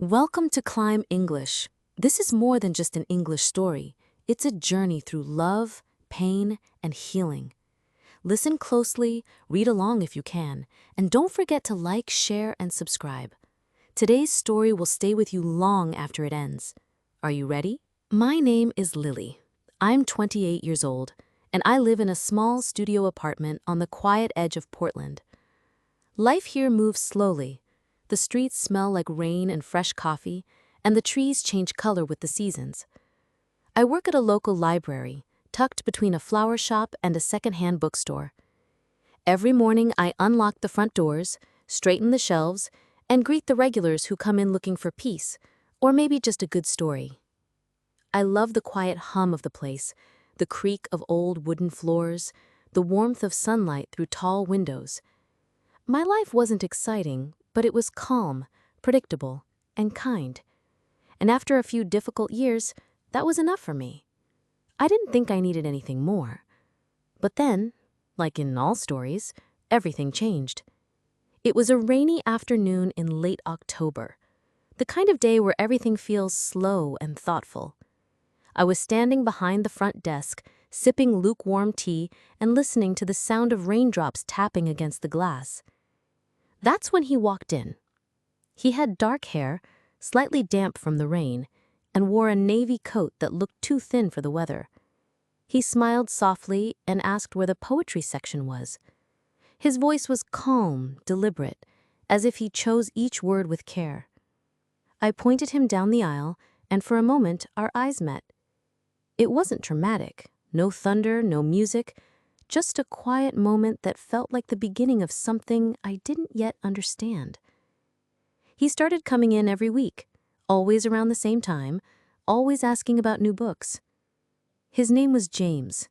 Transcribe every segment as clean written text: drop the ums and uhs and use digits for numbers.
Welcome to Climb English. This is more than just an English story. It's a journey through love, pain, and healing. Listen closely, read along if you can, and don't forget to like, share, and subscribe. Today's story will stay with you long after it ends. Are you ready? My name is Lily. I'm 28 years old, and I live in a small studio apartment on the quiet edge of Portland. Life here moves slowly. The streets smell like rain and fresh coffee, and the trees change color with the seasons. I work at a local library, tucked between a flower shop and a secondhand bookstore. Every morning I unlock the front doors, straighten the shelves, and greet the regulars who come in looking for peace, or maybe just a good story. I love the quiet hum of the place, the creak of old wooden floors, the warmth of sunlight through tall windows. My life wasn't exciting, but it was calm, predictable, and kind. And after a few difficult years, that was enough for me. I didn't think I needed anything more. But then, like in all stories, everything changed. It was a rainy afternoon in late October, the kind of day where everything feels slow and thoughtful. I was standing behind the front desk, sipping lukewarm tea and listening to the sound of raindrops tapping against the glass. That's when he walked in. He had dark hair, slightly damp from the rain, and wore a navy coat that looked too thin for the weather. He smiled softly and asked where the poetry section was. His voice was calm, deliberate, as if he chose each word with care. I pointed him down the aisle, and for a moment our eyes met. It wasn't dramatic, no thunder, no music, just a quiet moment that felt like the beginning of something I didn't yet understand. He started coming in every week, always around the same time, always asking about new books. His name was James.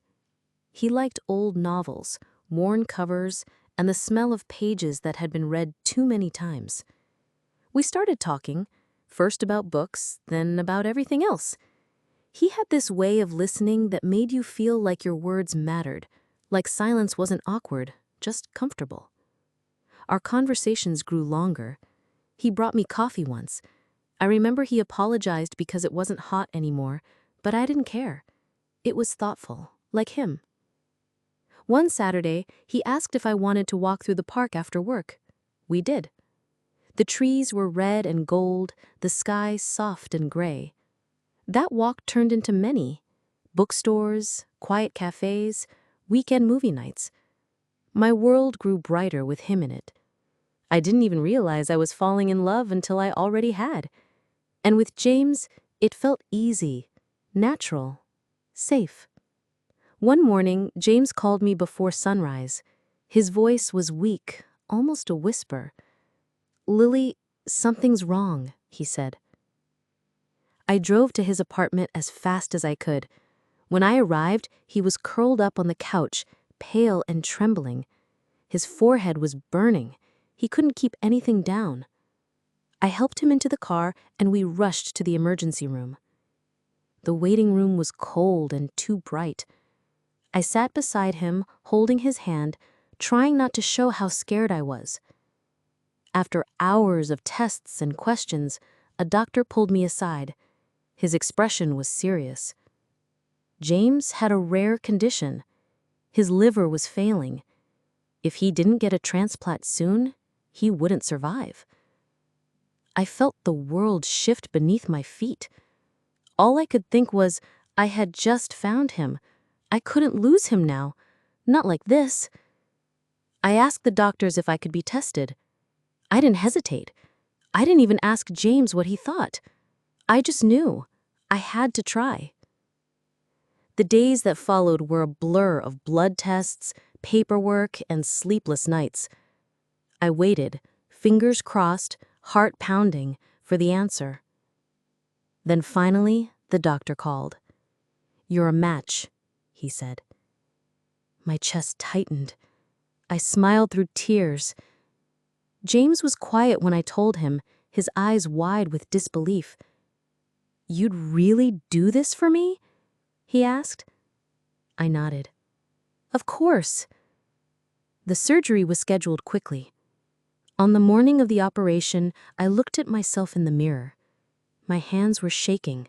He liked old novels, worn covers, and the smell of pages that had been read too many times. We started talking, first about books, then about everything else. He had this way of listening that made you feel like your words mattered, like silence wasn't awkward, just comfortable. Our conversations grew longer. He brought me coffee once. I remember he apologized because it wasn't hot anymore, but I didn't care. It was thoughtful, like him. One Saturday, he asked if I wanted to walk through the park after work. We did. The trees were red and gold, the sky soft and gray. That walk turned into many: bookstores, quiet cafes, weekend movie nights. My world grew brighter with him in it. I didn't even realize I was falling in love until I already had. And with James, it felt easy, natural, safe. One morning, James called me before sunrise. His voice was weak, almost a whisper. "Lily, something's wrong," he said. I drove to his apartment as fast as I could. When I arrived, he was curled up on the couch, pale and trembling. His forehead was burning. He couldn't keep anything down. I helped him into the car, and we rushed to the emergency room. The waiting room was cold and too bright. I sat beside him, holding his hand, trying not to show how scared I was. After hours of tests and questions, a doctor pulled me aside. His expression was serious. James had a rare condition. His liver was failing. If he didn't get a transplant soon, he wouldn't survive. I felt the world shift beneath my feet. All I could think was, I had just found him. I couldn't lose him now. Not like this. I asked the doctors if I could be tested. I didn't hesitate. I didn't even ask James what he thought. I just knew. I had to try. The days that followed were a blur of blood tests, paperwork, and sleepless nights. I waited, fingers crossed, heart pounding, for the answer. Then finally, the doctor called. "You're a match," he said. My chest tightened. I smiled through tears. James was quiet when I told him, his eyes wide with disbelief. "You'd really do this for me?" he asked. I nodded. "Of course." The surgery was scheduled quickly. On the morning of the operation, I looked at myself in the mirror. My hands were shaking.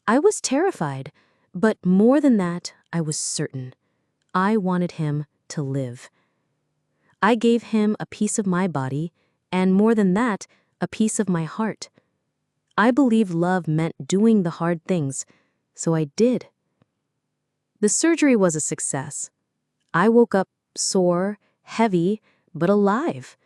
I was terrified, but more than that, I was certain. I wanted him to live. I gave him a piece of my body, and more than that, a piece of my heart. I believed love meant doing the hard things, so I did. The surgery was a success. I woke up sore, heavy, but alive.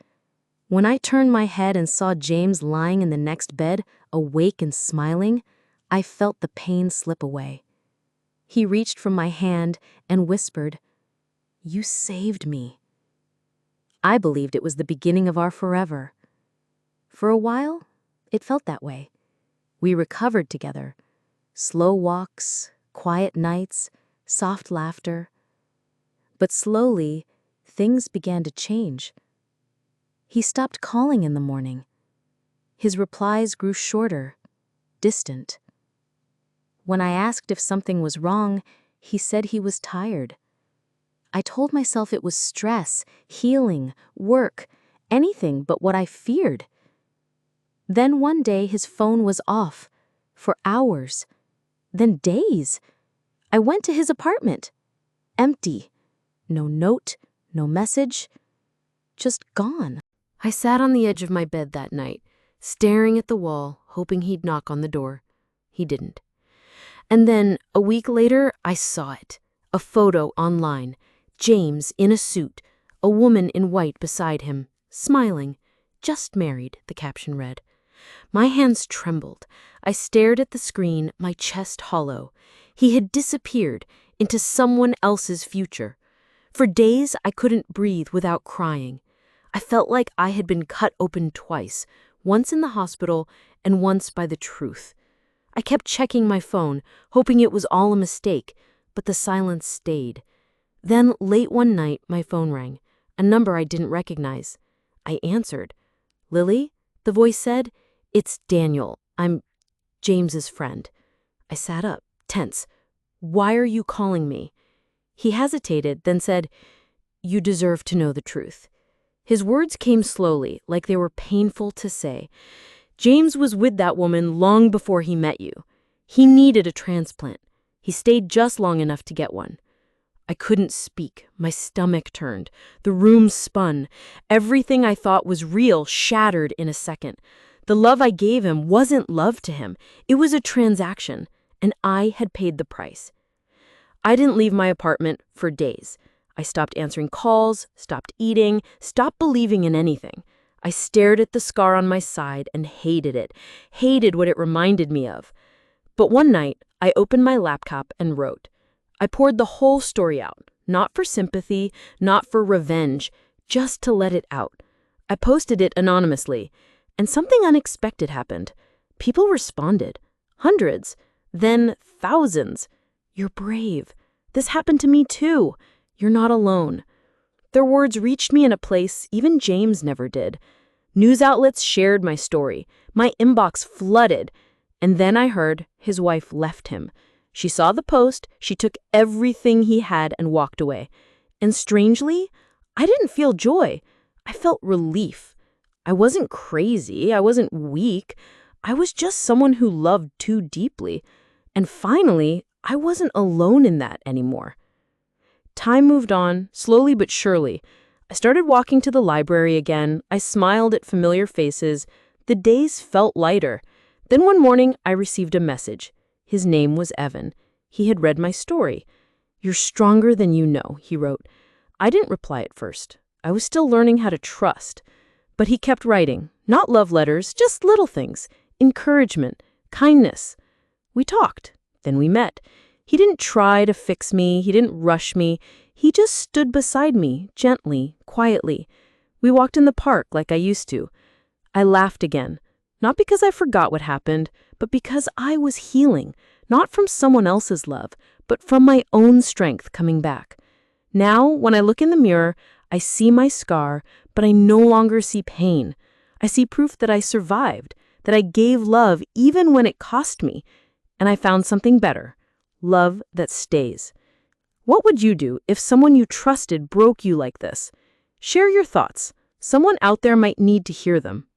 When I turned my head and saw James lying in the next bed, awake and smiling, I felt the pain slip away. He reached from my hand and whispered, "You saved me." I believed it was the beginning of our forever. For a while, it felt that way. We recovered together. Slow walks, quiet nights, soft laughter. But slowly, things began to change. He stopped calling in the morning. His replies grew shorter, distant. When I asked if something was wrong, he said he was tired. I told myself it was stress, healing, work, anything but what I feared. Then one day his phone was off, for hours, then days. I went to his apartment. Empty. No note, no message, just gone. I sat on the edge of my bed that night, staring at the wall, hoping he'd knock on the door. He didn't. And then, a week later, I saw it. A photo online. James in a suit, a woman in white beside him, smiling. "Just married," the caption read. My hands trembled. I stared at the screen, my chest hollow. He had disappeared into someone else's future. For days, I couldn't breathe without crying. I felt like I had been cut open twice, once in the hospital and once by the truth. I kept checking my phone, hoping it was all a mistake, but the silence stayed. Then, late one night, my phone rang, a number I didn't recognize. I answered. "Lily?" the voice said. "It's Daniel. I'm James's friend." I sat up, tense. "Why are you calling me?" He hesitated, then said, "You deserve to know the truth." His words came slowly, like they were painful to say. "James was with that woman long before he met you. He needed a transplant. He stayed just long enough to get one." I couldn't speak. My stomach turned. The room spun. Everything I thought was real shattered in a second. The love I gave him wasn't love to him. It was a transaction, and I had paid the price. I didn't leave my apartment for days. I stopped answering calls, stopped eating, stopped believing in anything. I stared at the scar on my side and hated it, hated what it reminded me of. But one night, I opened my laptop and wrote. I poured the whole story out, not for sympathy, not for revenge, just to let it out. I posted it anonymously, and something unexpected happened. People responded. Hundreds, then thousands. "You're brave. This happened to me too. You're not alone." Their words reached me in a place even James never did. News outlets shared my story. My inbox flooded. And then I heard his wife left him. She saw the post, she took everything he had and walked away. And strangely, I didn't feel joy. I felt relief. I wasn't crazy, I wasn't weak. I was just someone who loved too deeply. And finally, I wasn't alone in that anymore. Time moved on, slowly but surely. I started walking to the library again. I smiled at familiar faces. The days felt lighter. Then one morning, I received a message. His name was Evan. He had read my story. "You're stronger than you know," he wrote. I didn't reply at first. I was still learning how to trust. But he kept writing. Not love letters, just little things. Encouragement, kindness. We talked. Then we met. He didn't try to fix me. He didn't rush me. He just stood beside me, gently, quietly. We walked in the park like I used to. I laughed again. Not because I forgot what happened, but because I was healing, not from someone else's love, but from my own strength coming back. Now, when I look in the mirror, I see my scar, but I no longer see pain. I see proof that I survived, that I gave love even when it cost me, and I found something better, love that stays. What would you do if someone you trusted broke you like this? Share your thoughts. Someone out there might need to hear them.